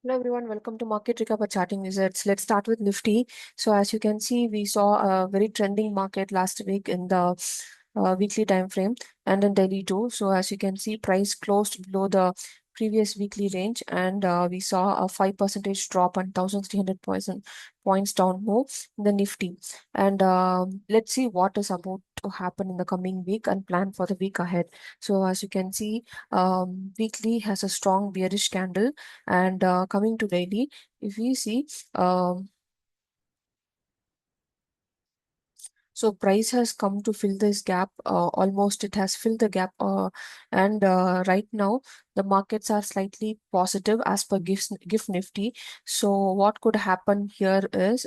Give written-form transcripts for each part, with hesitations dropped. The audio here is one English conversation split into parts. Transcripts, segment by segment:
Hello everyone, welcome to Market Recover Charting Wizards. Let's start with Nifty. So as you can see, we saw a very trending market last week in the weekly time frame and in daily too. So as you can see, price closed below the previous weekly range, and we saw a 5% drop and 1,300 points down move in the Nifty. And let's see what is about to happen in the coming week and plan for the week ahead. So as you can see, weekly has a strong bearish candle, and coming to daily, if we see, um, so price has come to fill this gap. Almost it has filled the gap, and right now the markets are slightly positive as per GIF Nifty. So what could happen here is,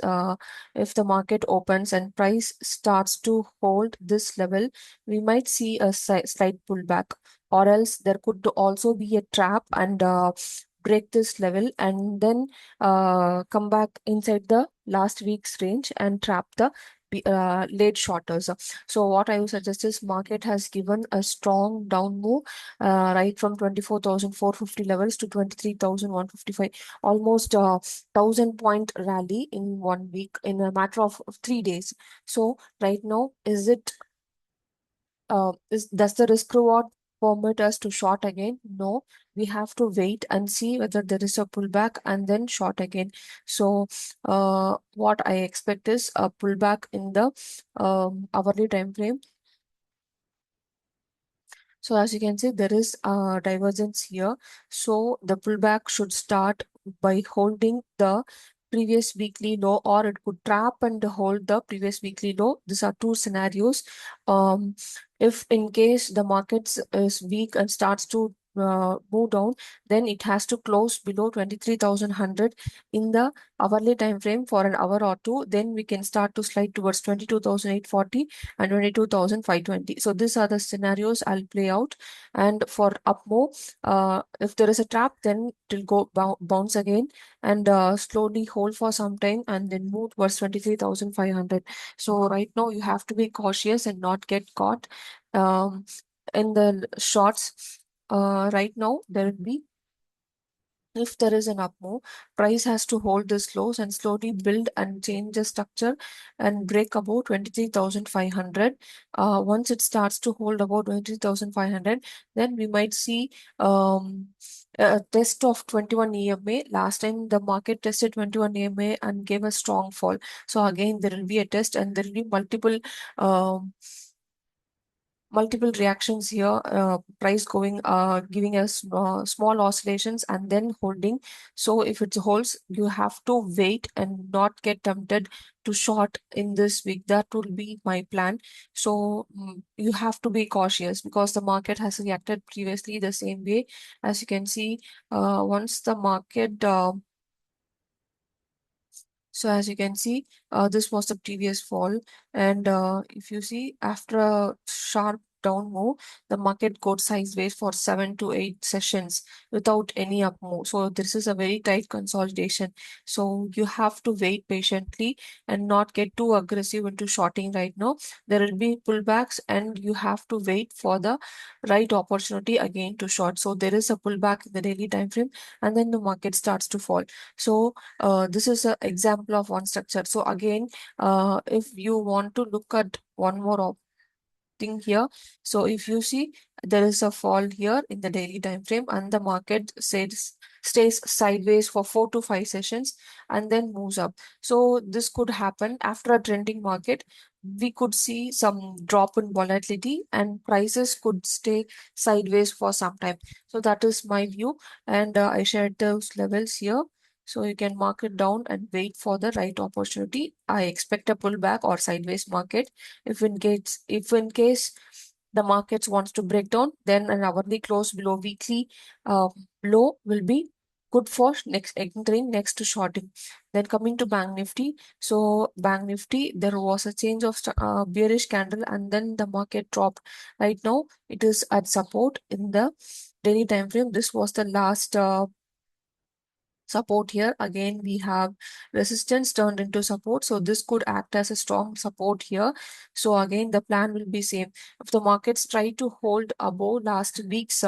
if the market opens and price starts to hold this level, we might see a slight pullback, or else there could also be a trap and break this level and then come back inside the last week's range and trap the late shorters. So what I would suggest is market has given a strong down move, right from 24,450 levels to 23,155, almost 1,000 point rally in 1 week in a matter of 3 days. So right now, does the risk reward permit us to short again? No, we have to wait and see whether there is a pullback and then short again. So, what I expect is a pullback in the hourly time frame. So as you can see, there is a divergence here. So the pullback should start by holding the previous weekly low, or it could trap and hold the previous weekly low. These are two scenarios. Um, if in case the markets is weak and starts to move down, then it has to close below 23,100 in the hourly time frame for an hour or two. Then we can start to slide towards 22,840 and 22,520. So these are the scenarios I'll play out. And for up move, if there is a trap, then it will go bounce again and slowly hold for some time and then move towards 23,500. So right now you have to be cautious and not get caught in the shorts. Right now there will be, if there is an up move, price has to hold this lows and slowly build and change the structure and break above 23,500. Once it starts to hold about 23,500, then we might see a test of 21 EMA. Last time the market tested 21 EMA and gave a strong fall. So again, there will be a test and there will be um, multiple reactions here, price going, giving us small oscillations and then holding. So if it holds, you have to wait and not get tempted to short in this week. That will be my plan. So you have to be cautious because the market has reacted previously the same way. As you can see, once the market so as you can see, this was the previous fall. And if you see, after a sharp down move, the market got sideways for 7 to 8 sessions without any up move. So this is a very tight consolidation. So you have to wait patiently and not get too aggressive into shorting right now. There will be pullbacks and you have to wait for the right opportunity again to short. So there is a pullback in the daily time frame and then the market starts to fall. So this is an example of one structure. So again, if you want to look at one more thing here, so if you see, there is a fall here in the daily time frame and the market stays sideways for 4 to 5 sessions and then moves up. So this could happen after a trending market. We could see some drop in volatility and prices could stay sideways for some time. So that is my view, and I shared those levels here. So you can mark it down and wait for the right opportunity. I expect a pullback or sideways market. If in case the markets wants to break down, then an hourly close below weekly low will be good for next entering next to shorting. Then coming to Bank Nifty. So Bank Nifty, there was a change of bearish candle and then the market dropped. Right now it is at support in the daily time frame. This was the last support here. Again, we have resistance turned into support. So this could act as a strong support here. So again, the plan will be same. If the markets try to hold above last week's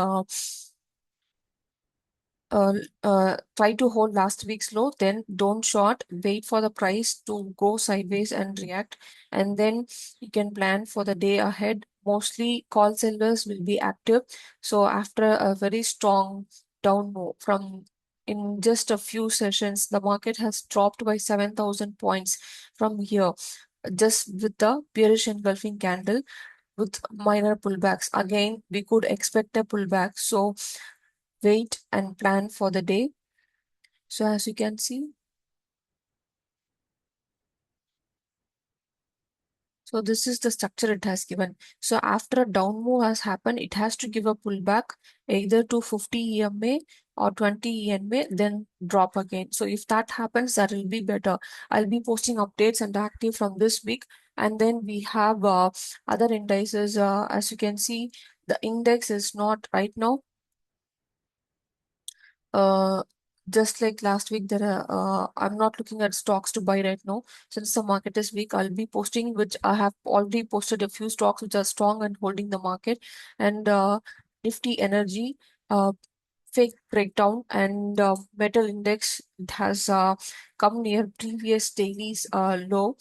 uh, try to hold last week's low, then don't short, wait for the price to go sideways and react, and then you can plan for the day ahead. Mostly call sellers will be active. So after a very strong down move from in just a few sessions, the market has dropped by 7,000 points from here, just with the bearish engulfing candle with minor pullbacks. Again, we could expect a pullback. So wait and plan for the day. So as you can see, so this is the structure it has given. So after a down move has happened, it has to give a pullback either to 50 EMA or 20 EMA, then drop again. So if that happens, that will be better. I'll be posting updates and active from this week. And then we have other indices. As you can see, the index is not right now. Uh, just like last week, I'm not looking at stocks to buy right now. Since the market is weak, I'll be posting, which I have already posted a few stocks which are strong and holding the market. And Nifty Energy, uh, fake breakdown, and metal index, it has come near previous daily's low.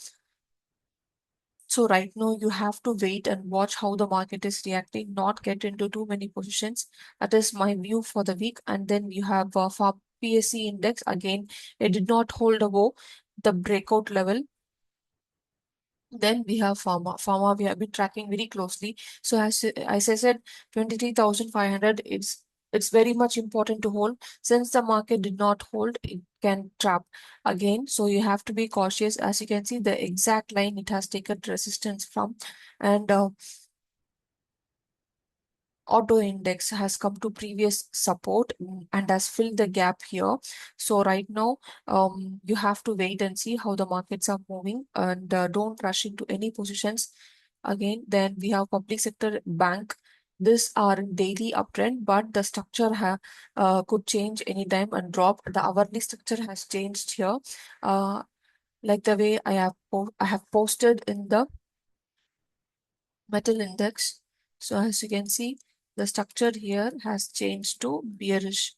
So right now you have to wait and watch how the market is reacting, not get into too many positions. That is my view for the week. And then you have for PSC index again, it did not hold above the breakout level. Then we have pharma. Pharma we have been tracking very closely. So as I said, 23,500. It's very much important to hold. Since the market did not hold, it can trap again. So you have to be cautious. As you can see, the exact line it has taken resistance from, and auto index has come to previous support, and has filled the gap here. So right now, you have to wait and see how the markets are moving, and don't rush into any positions. Again, then we have public sector bank. This are in daily uptrend, but the structure could change anytime and drop. The hourly structure has changed here, uh, like the way I have posted in the metal index. So as you can see, the structure here has changed to bearish.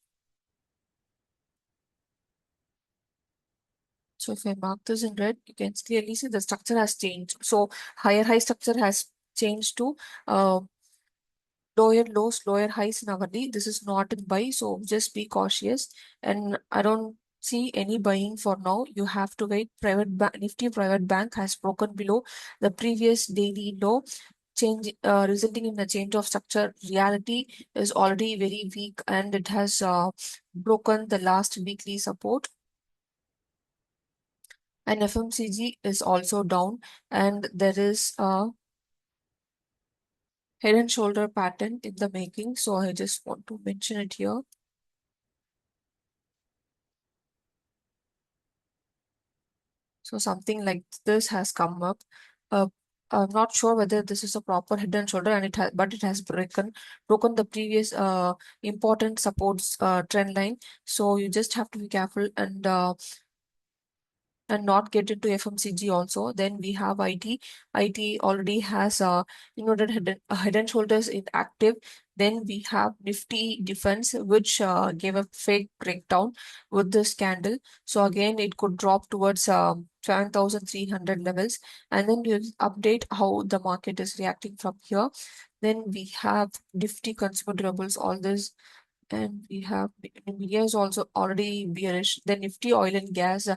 So if I mark this in red, you can clearly see the structure has changed. So higher high structure has changed to uh, lower lows, lower highs in hourly. This is not in buy, so just be cautious. And I don't see any buying for now. You have to wait. Nifty private bank has broken below the previous daily low, change resulting in a change of structure. Reality is already very weak, and it has broken the last weekly support. And FMCG is also down, and there is a head and shoulder pattern in the making. So I just want to mention it here. So something like this has come up. Uh, I'm not sure whether this is a proper head and shoulder, and but it has broken the previous important supports trend line. So you just have to be careful and not get into FMCG also. Then we have IT. IT already has inverted head and shoulders in active. Then we have Nifty Defense, which gave a fake breakdown with this candle. So again, it could drop towards 7,300 levels. And then we'll update how the market is reacting from here. Then we have Nifty Consumer Durables, all this. And we have Nvidia is also already bearish. Then Nifty Oil and Gas,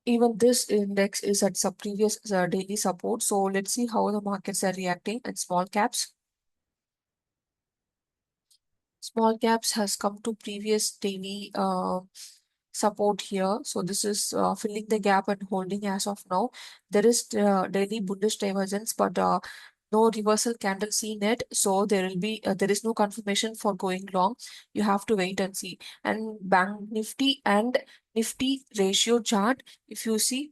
even this index is at some previous daily support. So let's see how the markets are reacting. And small caps. Small caps has come to previous daily support here. So this is filling the gap and holding as of now. There is daily bullish divergence, but no reversal candle seen yet. So there is no confirmation for going long. You have to wait and see. And Bank Nifty and Nifty ratio chart, if you see,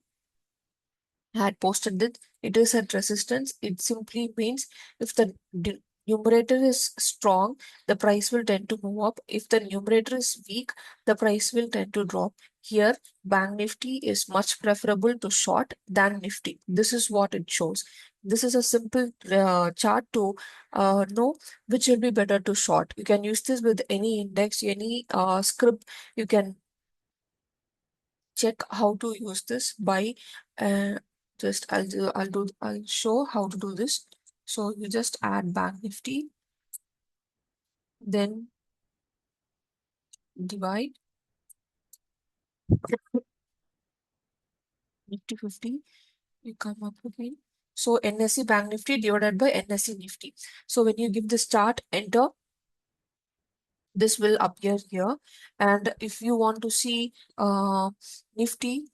had posted it, it is at resistance. It simply means if the numerator is strong, the price will tend to move up. If the numerator is weak, the price will tend to drop. Here, Bank Nifty is much preferable to short than Nifty. This is what it shows. this is a simple chart to know which will be better to short. You can use this with any index, any script. You can check how to use this by uh, just I'll show how to do this. So you just add Bank Nifty, then divide Nifty 50, you come up again. So NSE Bank Nifty divided by NSE Nifty. So when you give this chart, enter, this will appear here. And if you want to see Nifty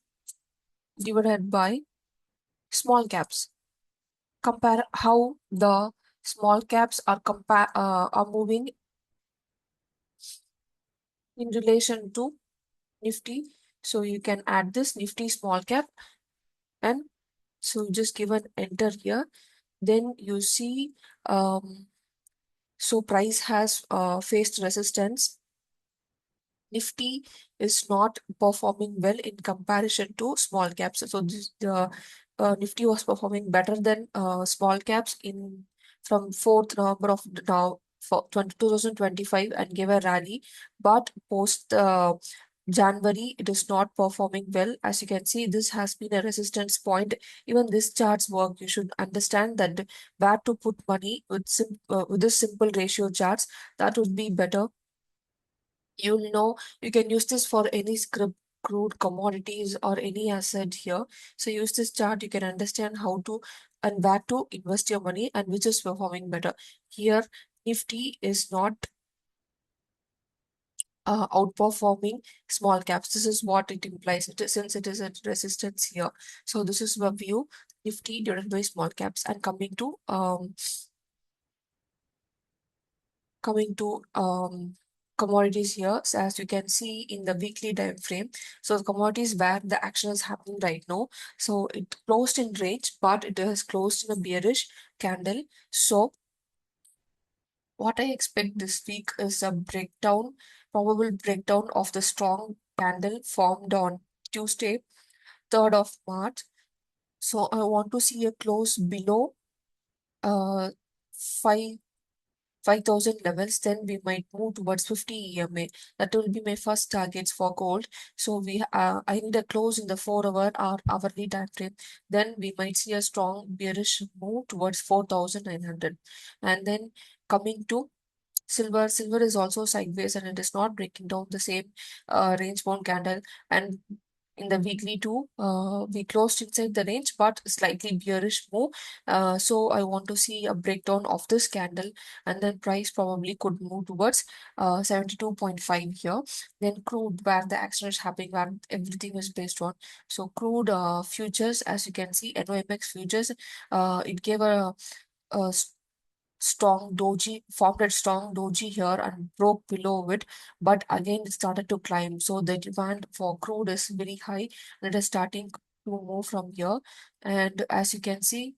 divided by small caps, compare how the small caps are moving in relation to Nifty. So you can add this Nifty small cap, and so just give an enter here. Then you see so price has faced resistance. Nifty is not performing well in comparison to small caps. So the Nifty was performing better than small caps in from 4th November of now for 2025 and gave a rally, but post January it is not performing well. As you can see, this has been a resistance point. Even this chart's work, you should understand that where to put money with this simple ratio charts, that would be better. You'll know you can use this for any script, crude commodities or any asset here. So use this chart, you can understand how to and where to invest your money and which is performing better. Here, Nifty is not outperforming small caps. This is what it implies. Since it is at resistance here. So this is the view, Nifty divided by small caps. And coming to commodities here. So as you can see in the weekly time frame, so the commodities where the action is happening right now. So it closed in range, but it has closed in a bearish candle. So what I expect this week is a breakdown, probable breakdown of the strong candle formed on Tuesday, 3rd of March. So I want to see a close below uh 5 5,000 levels, then we might move towards 50 EMA. That will be my first targets for gold. So I need a close in the 4 hour or hourly time frame. Then we might see a strong bearish move towards 4,900. And then coming to silver, silver is also sideways and it is not breaking down the same range bound candle. And in the weekly too, we closed inside the range, but slightly bearish move. So I want to see a breakdown of this candle, and then price probably could move towards 72.5 here. Then crude, where the action is happening, where everything is based on. So crude futures, as you can see, NOMX futures, it gave a strong doji, formed a strong doji here and broke below it, but again it started to climb. So the demand for crude is very high and it is starting to move from here. And as you can see,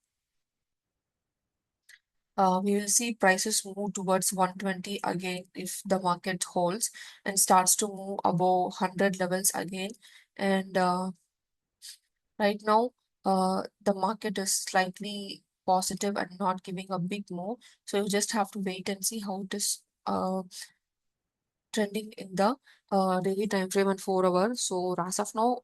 we will see prices move towards 120 again if the market holds and starts to move above 100 levels again. And right now, the market is slightly positive and not giving a big move. So you just have to wait and see how it is trending in the daily time frame and 4 hours. So as of now,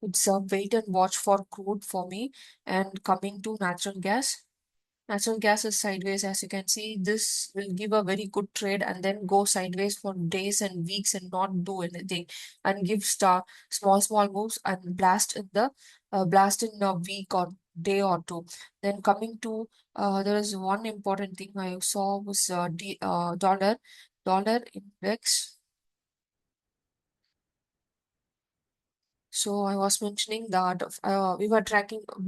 it's a wait and watch for crude for me. And coming to natural gas. Natural gas is sideways, as you can see. This will give a very good trade and then go sideways for days and weeks and not do anything and give small moves and blast in a week or day or two. Then coming to there is one important thing I saw was dollar index. So I was mentioning that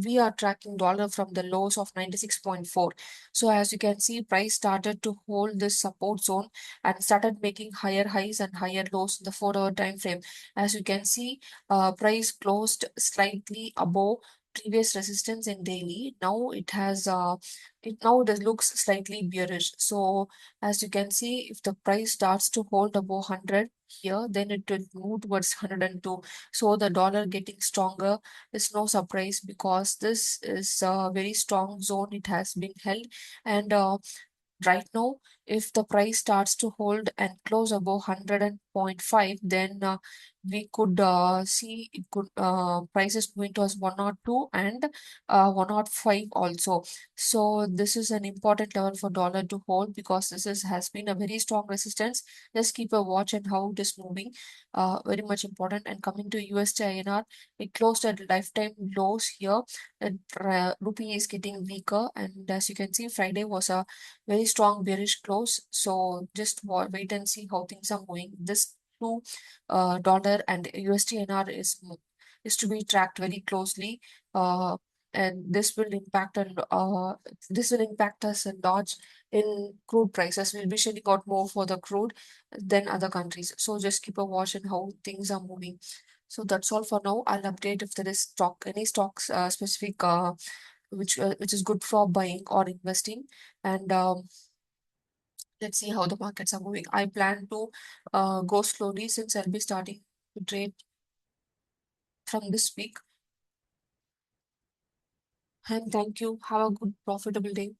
we are tracking dollar from the lows of 96.4. So as you can see, price started to hold this support zone and started making higher highs and higher lows in the 4 hour time frame. As you can see, price closed slightly above previous resistance in daily. Now it has it looks slightly bearish. So as you can see, if the price starts to hold above 100 here, then it will move towards 102. So the dollar getting stronger is no surprise, because this is a very strong zone it has been held. And right now, if the price starts to hold and close above 100.5, then we could see it could prices going towards 102 and 105 also. So this is an important level for dollar to hold, because this has been a very strong resistance. Just keep a watch on how it is moving. Very much important. And coming to USD INR, it closed at lifetime lows here. And rupee is getting weaker, and as you can see, Friday was a very strong bearish close. So just wait and see how things are moving. This two dollar and USD is to be tracked very closely. Uh, and this will impact us a lot in crude prices. We'll be shelling out more for the crude than other countries. So just keep a watch on how things are moving. So that's all for now. I'll update if there is any stocks specific which is good for buying or investing. And let's see how the markets are moving. I plan to go slowly, since I'll be starting to trade from this week. And thank you. Have a good profitable day.